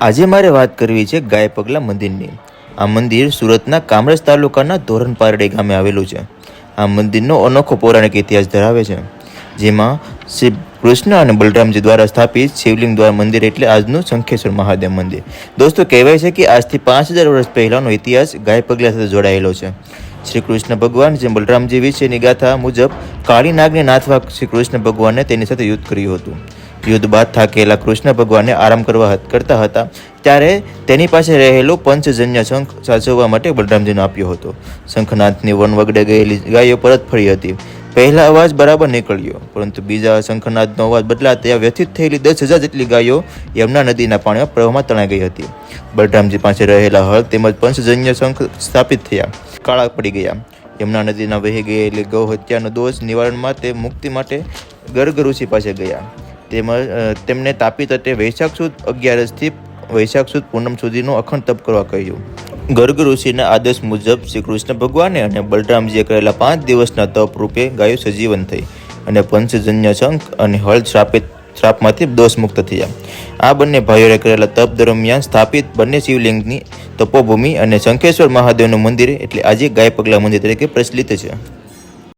આજે મારે વાત કરવી છે ગાય પગલા મંદિરની। આ મંદિર સુરતના કામરેજ તાલુકાના ધોરણપારડી ગામે આવેલું છે। આ મંદિરનો અનોખો પૌરાણિક ઇતિહાસ ધરાવે છે, જેમાં શ્રી કૃષ્ણ અને બલરામજી દ્વારા સ્થાપિત શિવલિંગ દ્વારા મંદિર એટલે આજનું શંખેશ્વર મહાદેવ મંદિર। દોસ્તો, કહેવાય છે કે આજથી 5000 વર્ષ પહેલાંનો ઇતિહાસ ગાય પગલા સાથે જોડાયેલો છે। શ્રી કૃષ્ણ ભગવાન જે બલરામજી વિશેની ગાથા મુજબ કાળી નાગને નાથવા શ્રી કૃષ્ણ ભગવાને તેની સાથે યુદ્ધ કર્યું હતું। યુદ્ધ બાદ થાકેલા કૃષ્ણ ભગવાને આરામ કરતા હતા, ત્યારે તેની પાસે રહેલો પંચજન્ય શંખ સાચવવા માટે બલરામજીને આપ્યો હતો। શંખનાથની વન વગડે ગયેલી ગાયો પરત ફરી હતી। પહેલા અવાજ બરાબર નીકળ્યો, પરંતુ બીજા શંખનાદનો અવાજ બદલાતા વ્યથિત થયેલી 10,000 જેટલી ગાયો યમુના નદીના પાણીમાં પ્રવાહમાં તણાઈ ગઈ હતી। બલરામજી પાસે રહેલા હળ તેમજ પંચજન્ય શંખ સ્થાપિત થયા કાળા પડી ગયા। યમુના નદીના વહી ગયેલી ગૌ હત્યાનો દોષ નિવારણ માટે મુક્તિ માટે ગર્ગ ઋષિ પાસે ગયા। તેમને તાપી તટે વૈશાખ સુદ 11થી વૈશાખ સુદ પૂનમ સુધીનો અખંડ તપ કરવા કહ્યું। ગર્ગ ઋષિના આદેશ મુજબ શ્રી કૃષ્ણ ભગવાને અને બલરામજીએ કરેલા 5 દિવસના તપ રૂપે ગાયો સજીવન થઈ અને પંચજન્ય શંખ અને હળ શ્રાપમાંથી દોષમુક્ત થયા। આ બંને ભાઈઓએ કરેલા તપ દરમિયાન સ્થાપિત બંને શિવલિંગની તપોભૂમિ અને શંખેશ્વર મહાદેવનું મંદિર એટલે આજે ગાય પગલા મંદિર તરીકે પ્રચલિત છે।